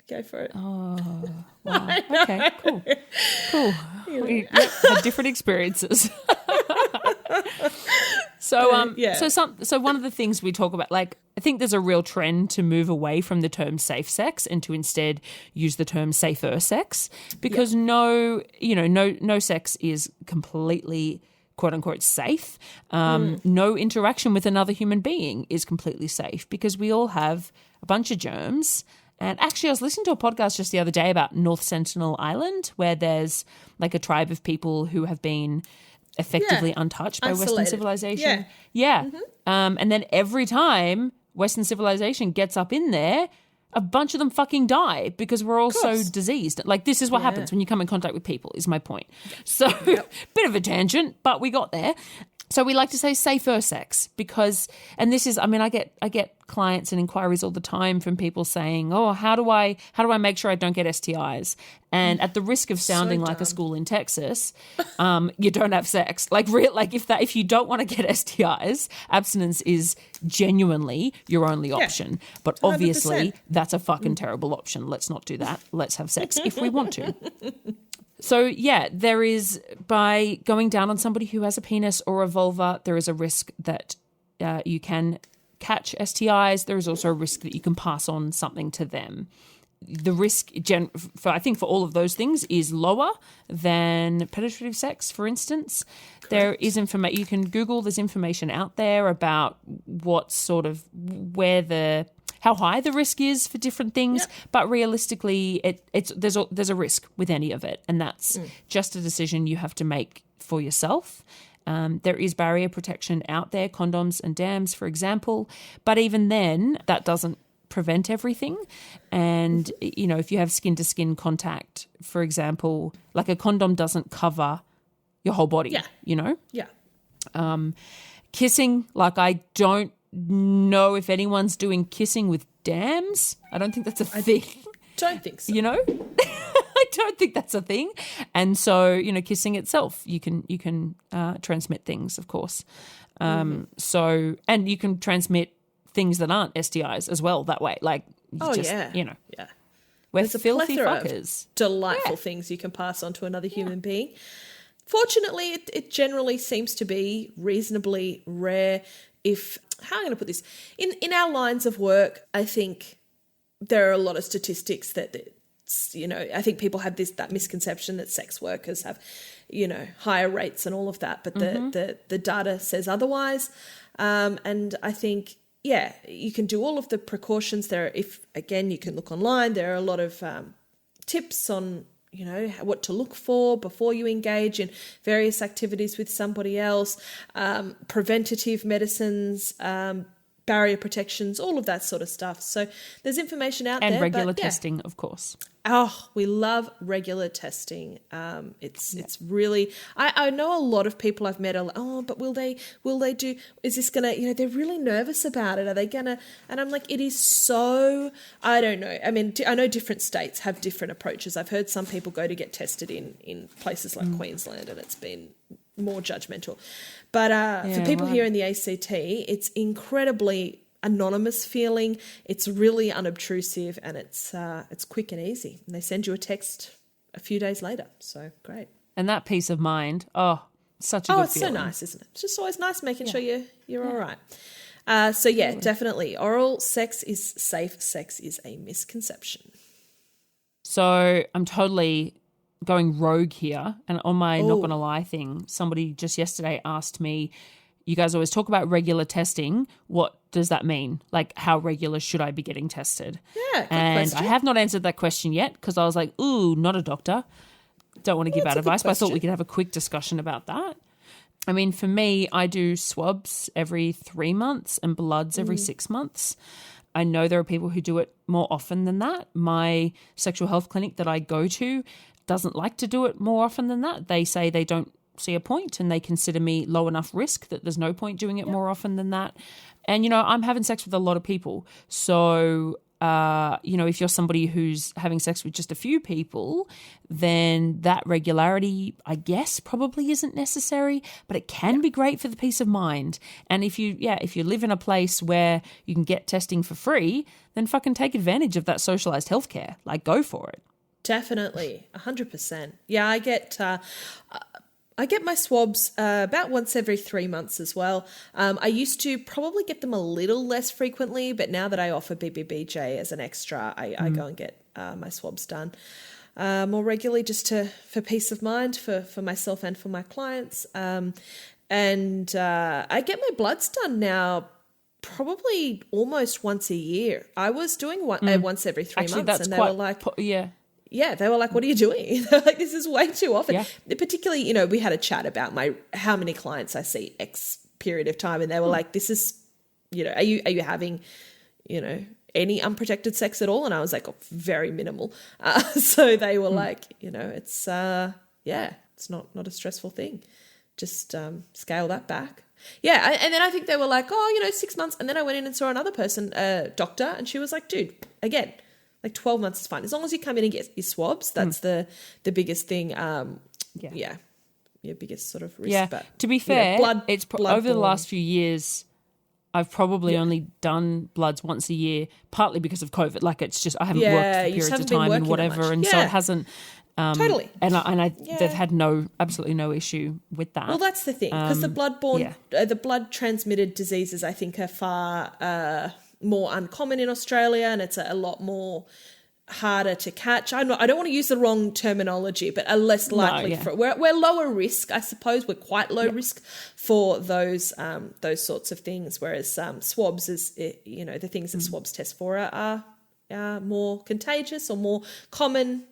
go for it. Oh, wow. Okay, cool. We had different experiences. So one of the things we talk about, I think there's a real trend to move away from the term safe sex and to instead use the term safer sex, because no sex is completely quote unquote safe. No interaction with another human being is completely safe because we all have a bunch of germs. And actually, I was listening to a podcast just the other day about North Sentinel Island, where there's a tribe of people who have been effectively untouched by Western civilization. Yeah. Mm-hmm. And then every time Western civilization gets up in there, a bunch of them fucking die because we're all so diseased. This is what happens when you come in contact with people, is my point. So bit of a tangent, but we got there. So we like to say safer sex because, and this is, I mean, I get clients and inquiries all the time from people saying, "Oh, how do I make sure I don't get STIs?" And at the risk of sounding like a school in Texas, you don't have sex. Like if you don't want to get STIs, abstinence is genuinely your only option. But obviously, 100%. that's a fucking terrible option. Let's not do that. Let's have sex if we want to. So, yeah, there is, by going down on somebody who has a penis or a vulva, there is a risk that you can catch STIs. There is also a risk that you can pass on something to them. The risk, I think, for all of those things is lower than penetrative sex, for instance. Correct. There is information, you can Google, there's information out there about what sort of, how high the risk is for different things, but realistically, there's a risk with any of it, and that's just a decision you have to make for yourself. There is barrier protection out there, condoms and dams, for example, but even then, that doesn't prevent everything. And if you have skin-to-skin contact, for example, like a condom doesn't cover your whole body. Kissing, like I don't know if anyone's doing kissing with dams. I don't think that's a thing. Don't think so. I don't think that's a thing. And so, kissing itself, you can transmit things, of course. So, and you can transmit things that aren't STIs as well that way. Like, we're There's filthy a plethora fuckers. of delightful things you can pass on to another human being. Fortunately, it generally seems to be reasonably rare. How am I going to put this? In our lines of work, I think there are a lot of statistics that I think people have that misconception that sex workers have, higher rates and all of that, but the data says otherwise. And I think, you can do all of the precautions there. You can look online, there are a lot of tips on, what to look for before you engage in various activities with somebody else, preventative medicines, barrier protections, all of that sort of stuff. So there's information out there. And regular testing, of course. Oh, we love regular testing. It's really, I know a lot of people I've met are like, oh, but will they do, is this going to, they're really nervous about it. Are they going to, and I'm like, it is so, I don't know. I mean, I know different states have different approaches. I've heard some people go to get tested in places like Queensland and it's been more judgmental. But for people here in the ACT, it's incredibly anonymous feeling. It's really unobtrusive and it's quick and easy. And they send you a text a few days later. So great. And that peace of mind, such a good it's feeling. so nice, isn't it? It's just always nice making sure you're all right. Definitely. Oral sex is safe. Sex is a misconception. So I'm totally going rogue here, and on my not gonna lie thing, somebody just yesterday asked me, you guys always talk about regular testing, what does that mean? Like, how regular should I be getting tested? Yeah, good and question. I have not answered that question yet because I was like, ooh, not a doctor, don't want to give out advice, but I thought we could have a quick discussion about that. I mean, for me, I do swabs every 3 months and bloods every 6 months. I know there are people who do it more often than that. My sexual health clinic that I go to doesn't like to do it more often than that. They say they don't see a point and they consider me low enough risk that there's no point doing it more often than that. And, I'm having sex with a lot of people. So, if you're somebody who's having sex with just a few people, then that regularity, I guess, probably isn't necessary, but it can be great for the peace of mind. And if you live in a place where you can get testing for free, then fucking take advantage of that socialized healthcare. Like, go for it. Definitely, 100%. Yeah, I get my swabs about once every 3 months as well. I used to probably get them a little less frequently, but now that I offer BBBJ as an extra, I go and get my swabs done more regularly just for peace of mind for myself and for my clients. And I get my bloods done now probably almost once a year. I was doing once every 3 months, and they were like... Yeah, they were like, what are you doing? They're like, this is way too often. Yeah. Particularly, we had a chat about how many clients I see X period of time, and they were like, this is, are you having, any unprotected sex at all? And I was like, very minimal. So they were like, it's not a stressful thing. just scale that back. Yeah, and then I think they were like, 6 months. And then I went in and saw another person, a doctor, and she was like, dude, again, like 12 months is fine. As long as you come in and get your swabs, that's the biggest thing. Yeah, your biggest sort of risk. Yeah, but, to be fair, it's over the last few years, I've probably only done bloods once a year, partly because of COVID. Like it's just I haven't worked for periods of time and whatever, and so it hasn't. Totally. And they've had absolutely no issue with that. Well, that's the thing, because the the blood transmitted diseases, I think, are far more uncommon in Australia, and it's a lot more harder to catch. I don't want to use the wrong terminology, but are less likely for we're lower risk, I suppose. We're quite low risk for those sorts of things, whereas swabs is the things that swabs test for are more contagious or more common.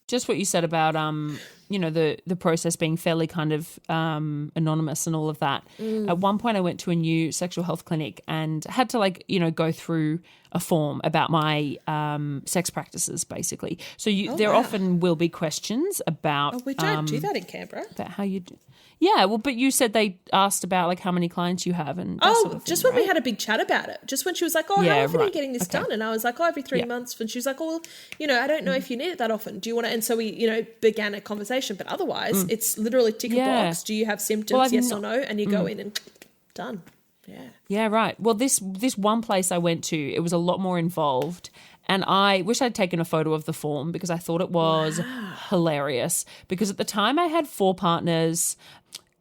Just what you said about the process being fairly kind of anonymous and all of that. At one point I went to a new sexual health clinic and had to go through a form about my sex practices, basically. So there often will be questions about we don't do that in Canberra. About how you do. Yeah, well, but you said they asked about like how many clients you have and that sort of thing, just when we had a big chat about it. Just when she was like, how often are you getting this done? And I was like, every 3 months. And she was like, I don't know if you need it that often. Do you want to? And so we, began a conversation. But otherwise, it's literally tick a box. Do you have symptoms? Yes or no? And you go in and done. Yeah. Yeah, right. Well, this one place I went to, it was a lot more involved. And I wish I'd taken a photo of the form because I thought it was hilarious. Because at the time I had 4 partners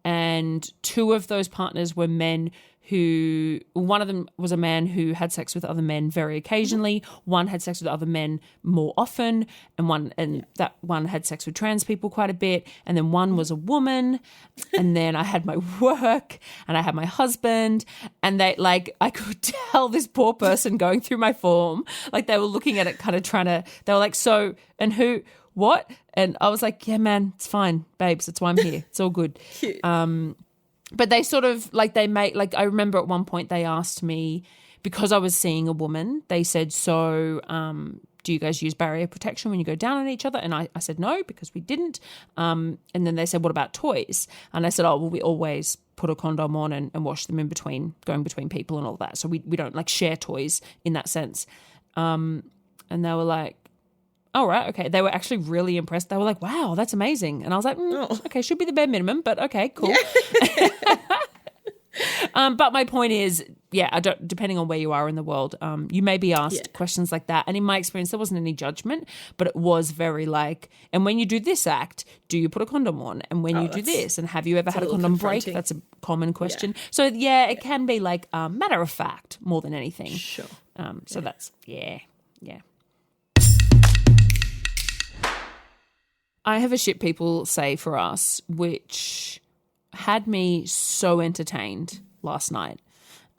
and 2 of those partners were men one of them was a man who had sex with other men very occasionally. One had sex with other men more often, and that one had sex with trans people quite a bit. And then one was a woman. And then I had my work and I had my husband, and I could tell this poor person going through my form, like they were looking at it kind of they were like, so, and who, what? And I was like, yeah, man, it's fine, babes. That's why I'm here. It's all good. Cute. But they sort of I remember at one point they asked me, because I was seeing a woman, they said, so do you guys use barrier protection when you go down on each other? And I said no, because we didn't. And then they said, what about toys? And I said, we always put a condom on and wash them going between people and all that. So we don't share toys in that sense. And they were like, all right, okay. They were actually really impressed. They were like, wow, that's amazing. And I was like, okay, should be the bare minimum, but okay, cool. Yeah. But my point is, depending on where you are in the world, you may be asked questions like that. And in my experience, there wasn't any judgment, but it was very and when you do this act, do you put a condom on? And when you do this, and have you ever had a condom break? That's a common question. Yeah. So it can be matter of fact more than anything. Sure. So that's, yeah. I have a shit people say for us, which had me so entertained last night.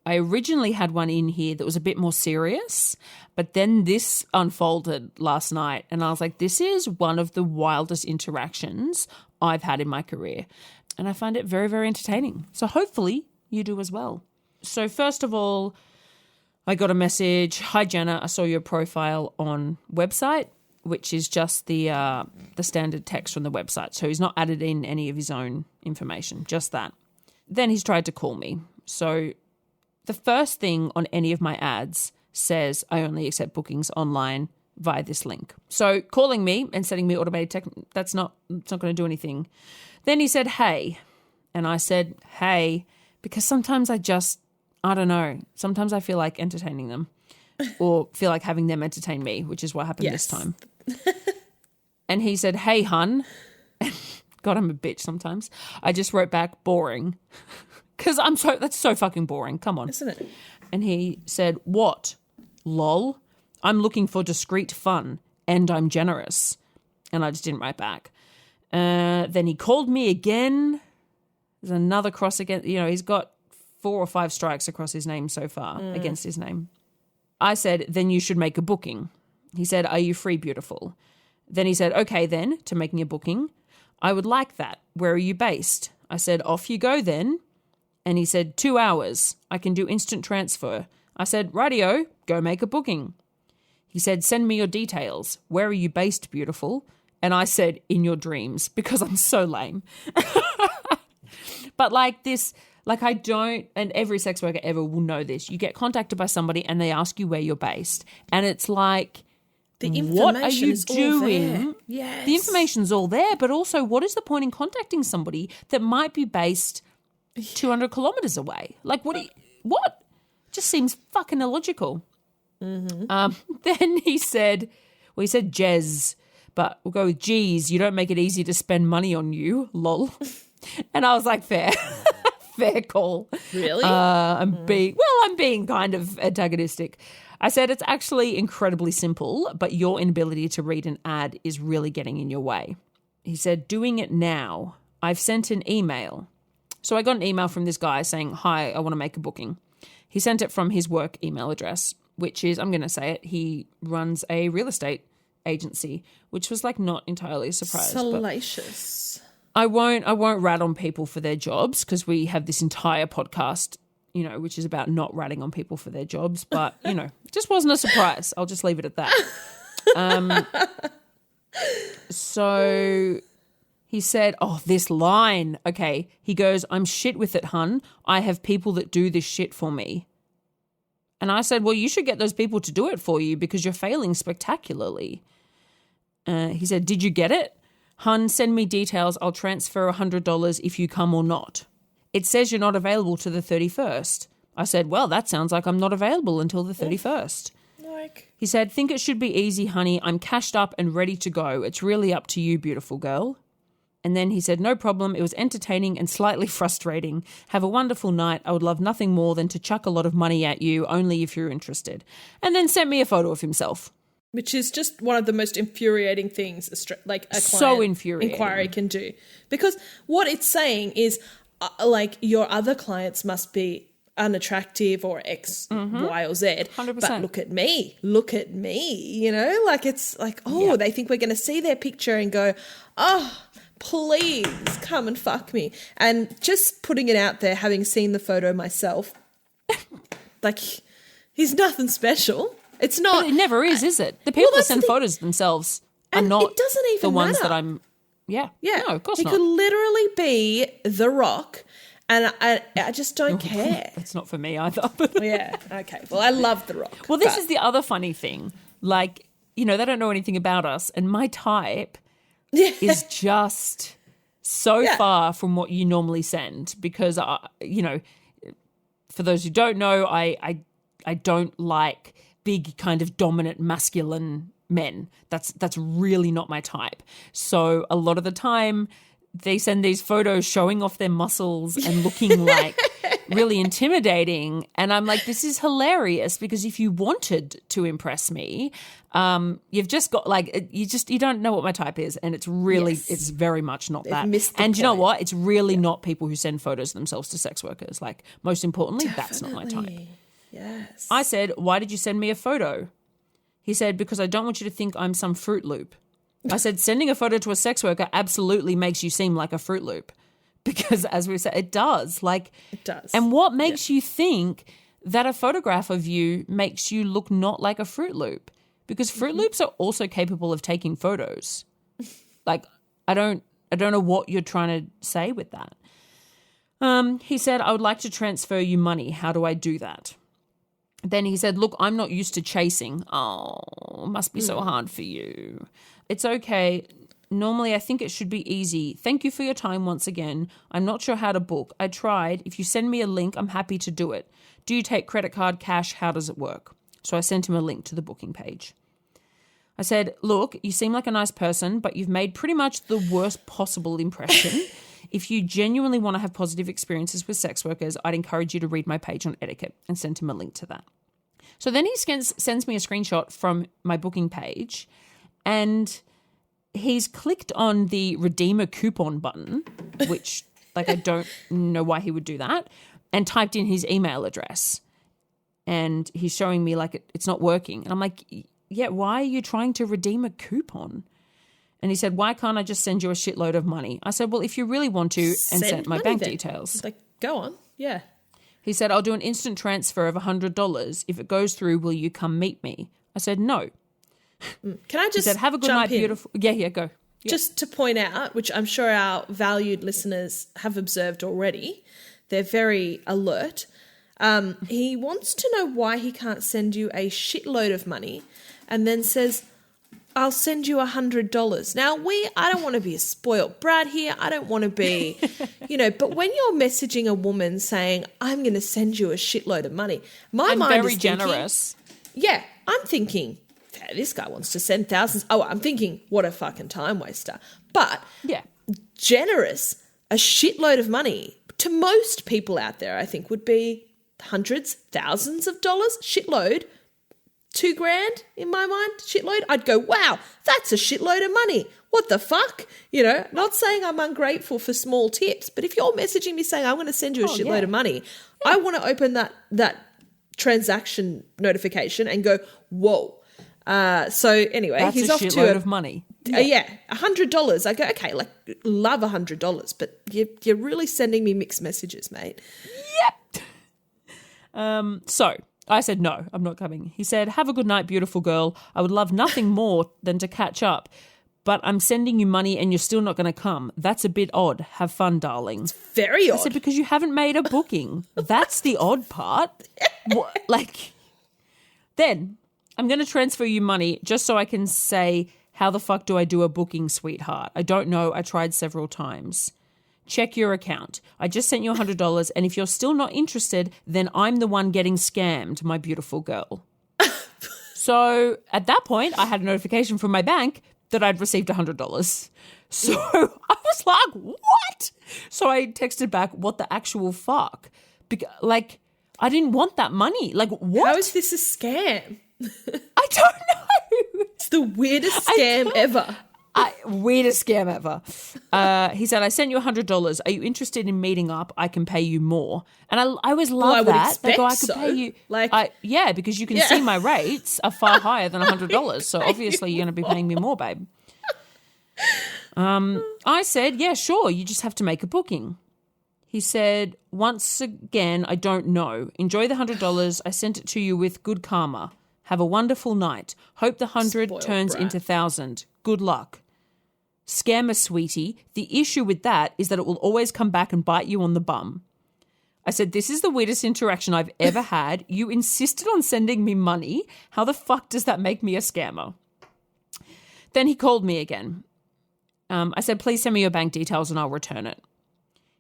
I originally had one in here that was a bit more serious, but then this unfolded last night and I was like, this is one of the wildest interactions I've had in my career. And I find it very, very entertaining. So hopefully you do as well. So first of all, I got a message. Hi, Jenna. I saw your profile on website, which is just the standard text from the website. So he's not added in any of his own information, just that. Then he's tried to call me. So the first thing on any of my ads says, I only accept bookings online via this link. So calling me and sending me automated text, it's not going to do anything. Then he said, hey. And I said, hey, because sometimes I don't know. Sometimes I feel like entertaining them or feel like having them entertain me, which is what happened this time. And he said, hey, hun. God, I'm a bitch sometimes. I just wrote back, boring. Because that's so fucking boring. Come on. Isn't it? And he said, what? Lol. I'm looking for discreet fun and I'm generous. And I just didn't write back. Then he called me again. There's another cross again. He's got 4 or 5 strikes across his name so far, against his name. I said, then you should make a booking. He said, are you free, beautiful? Then he said, okay, then, to making a booking. I would like that. Where are you based? I said, off you go then. And he said, 2 hours. I can do instant transfer. I said, rightio, go make a booking. He said, send me your details. Where are you based, beautiful? And I said, in your dreams, because I'm so lame. But like this, like I don't, and every sex worker ever will know this. You get contacted by somebody and they ask you where you're based. And it's like, The information what are you is all doing? there. Yes. The information's all there, but also what is the point in contacting somebody that might be based 200 kilometers away? Like what? Just seems fucking illogical. Then he said Jez, but we'll go with G's. You don't make it easy to spend money on you, lol. And I was like, fair call. Really? I'm being kind of antagonistic. I said it's actually incredibly simple, but your inability to read an ad is really getting in your way. He said, doing it now. I've sent an email. So I got an email from this guy saying, hi, I want to make a booking. He sent it from his work email address, which is, I'm going to say it, he runs a real estate agency, which was like not entirely a surprise. Salacious. I won't rat on people for their jobs because we have this entire podcast, you know, which is about not ratting on people for their jobs. But, you know, it just wasn't a surprise. I'll just leave it at that. So he said, oh, this line. Okay. He goes, I'm shit with it, hun. I have people that do this shit for me. And I said, well, you should get those people to do it for you because you're failing spectacularly. He said, did you get it? Hun, send me details. I'll transfer $100 if you come or not. It says you're not available to the 31st. I said, well, that sounds like I'm not available until the 31st. He said, think it should be easy, honey. I'm cashed up and ready to go. It's really up to you, beautiful girl. And then he said, no problem. It was entertaining and slightly frustrating. Have a wonderful night. I would love nothing more than to chuck a lot of money at you, only if you're interested. And then sent me a photo of himself. Which is just one of the most infuriating things like a so infuriating inquiry can do. Because what it's saying is like your other clients must be unattractive or X, Y or Z. 100%. But look at me, you know? Like it's like, oh, they think we're going to see their picture and go, oh, please come and fuck me. And just putting it out there, having seen the photo myself, like he's nothing special. It's not. But it never is it? The people that send photos themselves are not it doesn't even the ones matter. that I'm. Yeah. Yeah. No, of course he not. could literally be The Rock, and I just don't care. It's not for me either. Yeah. Okay. Well, I love The Rock. Well, this is the other funny thing. Like, you know, they don't know anything about us, and my type is just so far from what you normally send because, you know, for those who don't know, I don't like big kind of dominant masculine men. That's really not my type. So a lot of the time they send these photos showing off their muscles and looking like really intimidating. And I'm like, this is hilarious because if you wanted to impress me, you've just got like, you don't know what my type is. And it's really, it's very much not that. And you know what? It's really not people who send photos of themselves to sex workers. Like most importantly, that's not my type. Yes. I said, why did you send me a photo? He said, because I don't want you to think I'm some Fruit Loop. I said, sending a photo to a sex worker absolutely makes you seem like a Fruit Loop. Because as we said, it does. Like, it does. And what makes you think that a photograph of you makes you look not like a Fruit Loop? Because Fruit Loops are also capable of taking photos. Like, I don't know what you're trying to say with that. He said, I would like to transfer you money. How do I do that? Then he said, look, I'm not used to chasing. Oh, must be so hard for you. It's okay. Normally, I think it should be easy. Thank you for your time once again. I'm not sure how to book. I tried. If you send me a link, I'm happy to do it. Do you take credit card, cash? How does it work? So I sent him a link to the booking page. I said, look, you seem like a nice person, but you've made pretty much the worst possible impression. If you genuinely want to have positive experiences with sex workers, I'd encourage you to read my page on etiquette, and sent him a link to that. So then he sends me a screenshot from my booking page, and he's clicked on the redeem a coupon button, which like I don't know why he would do that, and typed in his email address. And he's showing me like it's not working. And I'm like, yeah, why are you trying to redeem a coupon? And he said, why can't I just send you a shitload of money? I said, well, if you really want to, and sent my bank details. Like, go on. Yeah. He said, I'll do an instant transfer of $100. If it goes through, will you come meet me? I said, no. Can I just He said, have a good night, beautiful. Yeah, go. just to point out, which I'm sure our valued listeners have observed already, they're very alert. He wants to know why he can't send you a shitload of money and then says, I'll send you $100. Now, I don't want to be a spoiled brat here. I don't want to be, but when you're messaging a woman saying, I'm going to send you a shitload of money, my mind very is thinking, generous. Yeah, I'm thinking, this guy wants to send thousands. Oh, I'm thinking, what a fucking time waster. But generous, a shitload of money to most people out there, I think, would be hundreds, thousands of dollars, shitload. $2,000 in my mind, shitload. I'd go, wow, that's a shitload of money. What the fuck? Not saying I'm ungrateful for small tips, but if you're messaging me saying I'm going to send you a shitload of money, I want to open that transaction notification and go, whoa. So anyway, that's he's a off to shitload of money. $100. I go, okay, love $100, but you're really sending me mixed messages, mate. Yep. So I said, no, I'm not coming. He said, have a good night, beautiful girl. I would love nothing more than to catch up, but I'm sending you money and you're still not going to come. That's a bit odd. Have fun, darling. It's very odd. I said, because you haven't made a booking. That's the odd part. Then I'm going to transfer you money just so I can say, how the fuck do I do a booking, sweetheart? I don't know. I tried several times. Check your account. I just sent you $100, and if you're still not interested, then I'm the one getting scammed, my beautiful girl. So at that point, I had a notification from my bank that I'd received $100. So I was like, what? So I texted back, what the actual fuck? I didn't want that money. What? How is this a scam? I don't know. It's the weirdest scam ever. Weirdest scam ever. He said, I sent you $100. Are you interested in meeting up? I can pay you more. And I always love that. They go, I could pay you. Because you can see my rates are far higher than $100. So obviously you're going to be paying me more, babe. I said, yeah, sure. You just have to make a booking. He said, once again, I don't know. Enjoy the $100. I sent it to you with good karma. Have a wonderful night. Hope the 100 turns into 1,000. Good luck. Scammer, sweetie. The issue with that is that it will always come back and bite you on the bum. I said, this is the weirdest interaction I've ever had. You insisted on sending me money. How the fuck does that make me a scammer? Then he called me again. I said, please send me your bank details and I'll return it.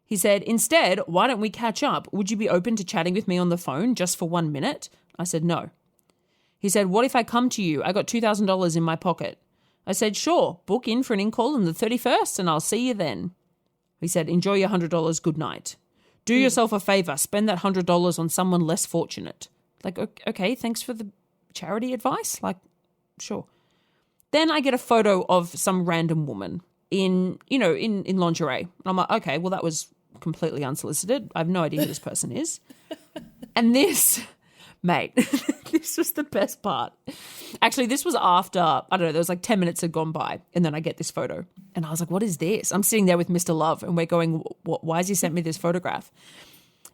He said, instead, why don't we catch up? Would you be open to chatting with me on the phone just for 1 minute? I said, no. He said, what if I come to you? I got $2,000 in my pocket. I said, sure, book in for an in-call on the 31st and I'll see you then. He said, enjoy your $100, good night. Do yourself a favour, spend that $100 on someone less fortunate. Okay, thanks for the charity advice. Sure. Then I get a photo of some random woman in lingerie. And I'm like, okay, well, that was completely unsolicited. I have no idea who this person is. And this... Mate, this was the best part. Actually, this was after, I don't know, there was 10 minutes had gone by and then I get this photo. And I was like, what is this? I'm sitting there with Mr. Love and we're going, why has he sent me this photograph?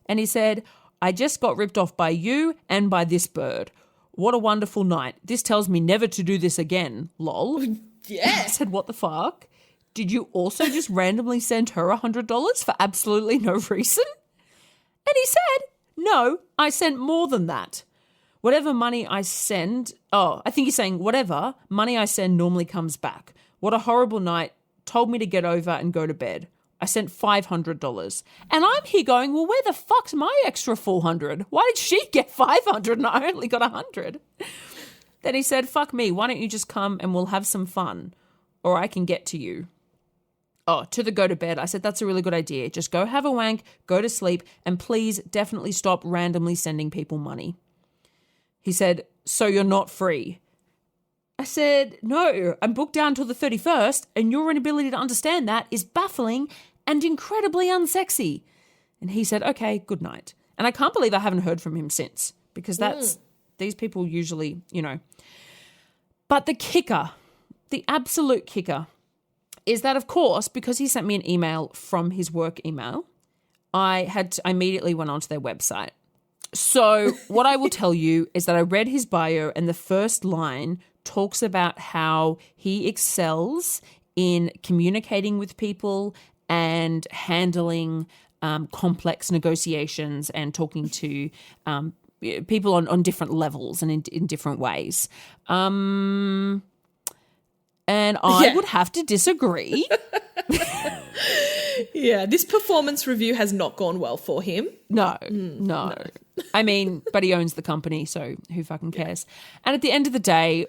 And he said, I just got ripped off by you and by this bird. What a wonderful night. This tells me never to do this again, lol. Yeah. I said, what the fuck? Did you also just randomly send her $100 for absolutely no reason? And he said, no, I sent more than that. Whatever money I send, I think he's saying whatever money I send normally comes back. What a horrible night. Told me to get over and go to bed. I sent $500. And I'm here going, well, where the fuck's my extra $400? Why did she get $500 and I only got $100? Then he said, fuck me, why don't you just come and we'll have some fun? Or I can get to you. To the go to bed. I said, that's a really good idea. Just go have a wank, go to sleep, and please definitely stop randomly sending people money. He said, so you're not free. I said, no, I'm booked down till the 31st, and your inability to understand that is baffling and incredibly unsexy. And he said, okay, good night. And I can't believe I haven't heard from him since, because these people usually, But the kicker, the absolute kicker, is that, of course, because he sent me an email from his work email, I immediately went onto their website. So what I will tell you is that I read his bio and the first line talks about how he excels in communicating with people and handling complex negotiations and talking to people on different levels and in different ways. And I would have to disagree. Yeah, this performance review has not gone well for him. No. I mean, but he owns the company, so who fucking cares? And at the end of the day,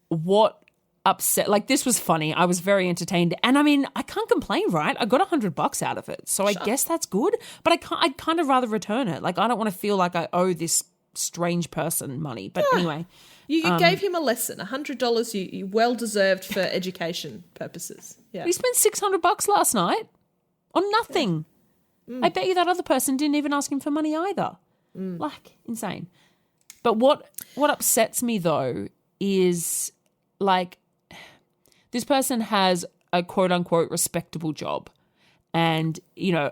what upset, like, this was funny. I was very entertained. And I mean, I can't complain, right? I got $100 out of it. So I guess that's good, but I'd kind of rather return it. Like, I don't want to feel like I owe this strange person money. But anyway. You gave him a lesson, $100 you well deserved for education purposes. Yeah. We spent $600 last night on nothing. Yeah. I bet you that other person didn't even ask him for money either. Like, insane. But what upsets me though is, like, this person has a quote unquote respectable job and, you know,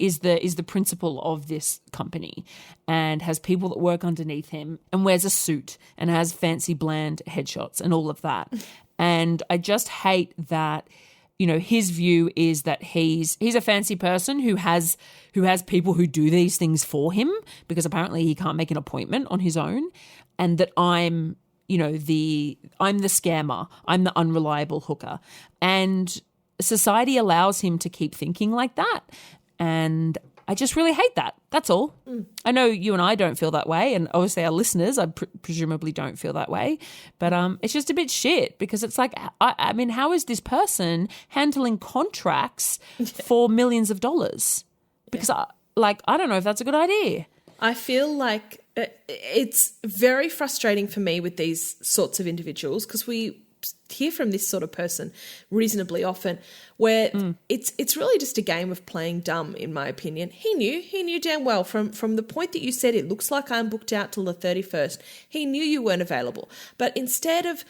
is the principal of this company and has people that work underneath him and wears a suit and has fancy bland headshots and all of that. And I just hate that, you know, his view is that he's a fancy person who has people who do these things for him because apparently he can't make an appointment on his own, and that I'm the scammer, I'm the unreliable hooker. And society allows him to keep thinking like that. And I just really hate that. That's all. I know you and I don't feel that way, and obviously our listeners, I presumably don't feel that way. But it's just a bit shit because it's like, I mean, how is this person handling contracts for millions of dollars? Because I don't know if that's a good idea. I feel like it's very frustrating for me with these sorts of individuals because we hear from this sort of person reasonably often where it's really just a game of playing dumb, in my opinion. He knew damn well from the point that you said it looks like I'm booked out till the 31st. He knew you weren't available. But instead of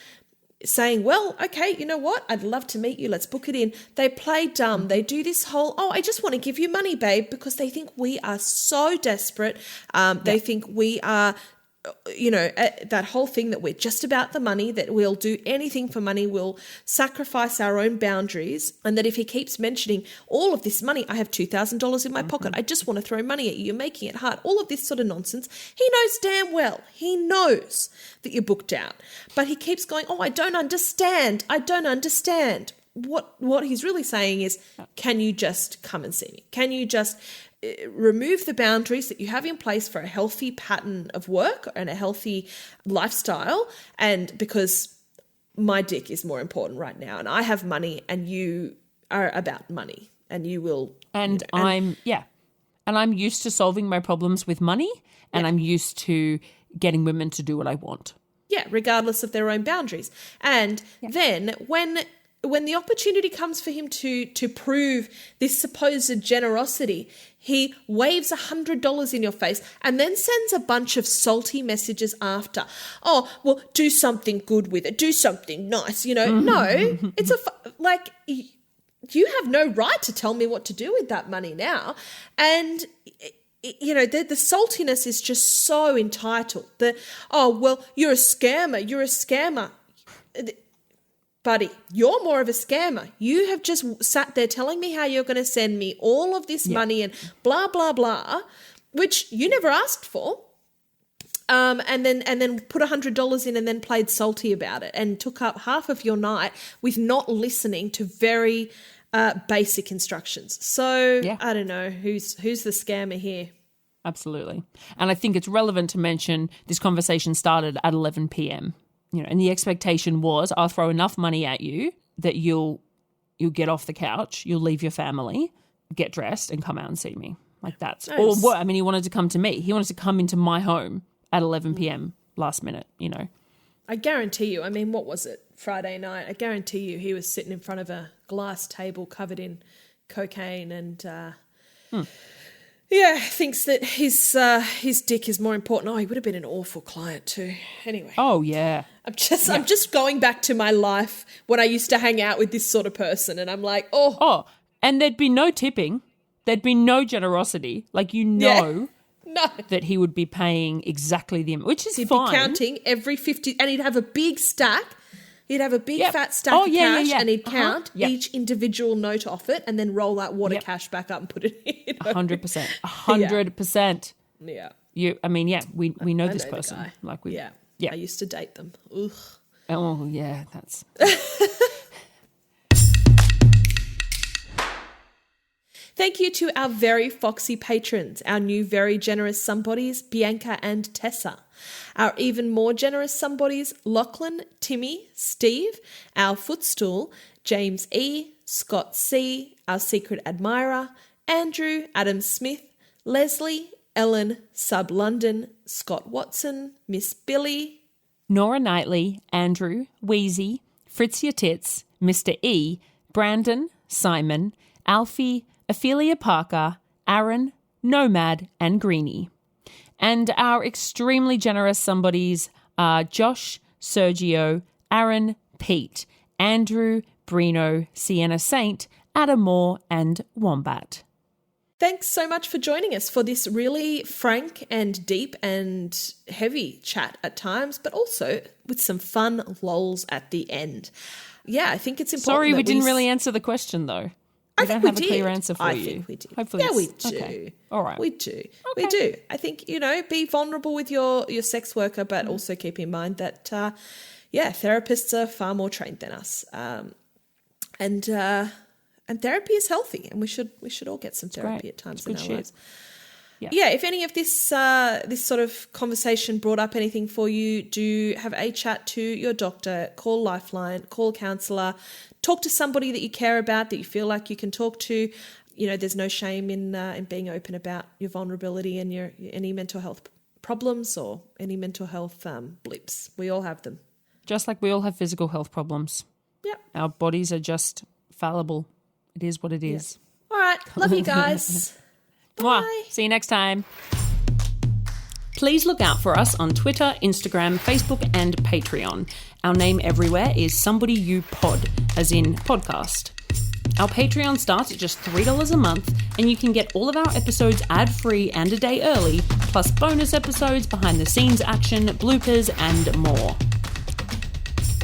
saying, well, okay, you know what? I'd love to meet you. Let's book it in. They play dumb. They do this whole, I just want to give you money, babe, because they think we are so desperate. They think we are, that whole thing that we're just about the money, that we'll do anything for money, we'll sacrifice our own boundaries, and that if he keeps mentioning all of this money, I have $2,000 in my pocket, I just want to throw money at you, you're making it hard, all of this sort of nonsense, he knows damn well, he knows that you're booked out, but he keeps going, I don't understand. What he's really saying is, can you just come and see me? Can you just remove the boundaries that you have in place for a healthy pattern of work and a healthy lifestyle? And because my dick is more important right now and I have money and you are about money and you will. And I'm used to solving my problems with money, and I'm used to getting women to do what I want. Yeah, regardless of their own boundaries. And then when the opportunity comes for him to prove this supposed generosity, he waves $100 in your face and then sends a bunch of salty messages after. Oh, well, do something good with it. Do something nice, No, it's you have no right to tell me what to do with that money now. And the saltiness is just so entitled. You're a scammer. Buddy, you're more of a scammer. You have just sat there telling me how you're going to send me all of this money and blah, blah, blah, which you never asked for. And then put $100 in and then played salty about it and took up half of your night with not listening to very basic instructions. So I don't know who's the scammer here. Absolutely. And I think it's relevant to mention this conversation started at 11 p.m. And the expectation was, I'll throw enough money at you that you'll get off the couch, you'll leave your family, get dressed and come out and see me. Like that's, nice. Or what? I mean, he wanted to come to me. He wanted to come into my home at 11 p.m. last minute, I guarantee you, I mean, what was it? Friday night. I guarantee you he was sitting in front of a glass table covered in cocaine and thinks that his dick is more important. Oh, he would have been an awful client too. Anyway. Oh, yeah. I'm just going back to my life when I used to hang out with this sort of person, and I'm like, Oh, and there'd be no tipping. There'd be no generosity. Like, no, that he would be paying exactly the amount, which is he'd fine. He'd be counting every 50, and he'd have a big stack He'd have a big Yep. fat stack of cash and he'd Uh-huh. count Yep. each individual note off it and then roll that wad of cash back up and put it in. 100%. 100%. Yeah. We know I this know the person. guy. Like we. Yeah. Yeah. I used to date them. Ugh. Oh yeah, that's. Thank you to our very foxy patrons, our new very generous somebodies, Bianca and Tessa. Our even more generous somebodies, Lachlan, Timmy, Steve, our footstool, James E, Scott C, our secret admirer, Andrew, Adam Smith, Leslie, Ellen, Sub London, Scott Watson, Miss Billy, Nora Knightley, Andrew, Wheezy, Fritzia Tits, Mr. E, Brandon, Simon, Alfie, Ophelia Parker, Aaron, Nomad, and Greenie. And our extremely generous somebodies are Josh, Sergio, Aaron, Pete, Andrew, Brino, Sienna Saint, Adam Moore, and Wombat. Thanks so much for joining us for this really frank and deep and heavy chat at times, but also with some fun lols at the end. Yeah, I think it's important. Sorry, that we didn't really answer the question, though. We don't have a clear answer for you. I think we did. Hopefully yeah, we do. Okay. All right. We do. We do. I think, be vulnerable with your sex worker, but also keep in mind that, therapists are far more trained than us. And therapy is healthy, and we should all get some therapy at times in our lives. Yeah, if any of this sort of conversation brought up anything for you, do have a chat to your doctor, call Lifeline, call a counsellor, talk to somebody that you care about, that you feel like you can talk to. There's no shame in being open about your vulnerability and your any mental health problems or any mental health blips. We all have them. Just like we all have physical health problems. Yep. Our bodies are just fallible. It is what it is. Yeah. All right. Love you guys. Mwah. Bye. See you next time. Please look out for us on Twitter, Instagram, Facebook, and Patreon. Our name everywhere is Somebody You Pod, as in podcast. Our Patreon starts at just $3 a month, and you can get all of our episodes ad-free and a day early, plus bonus episodes, behind-the-scenes action, bloopers, and more.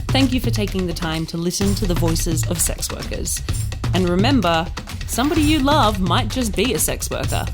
Thank you for taking the time to listen to the voices of sex workers. And remember, somebody you love might just be a sex worker.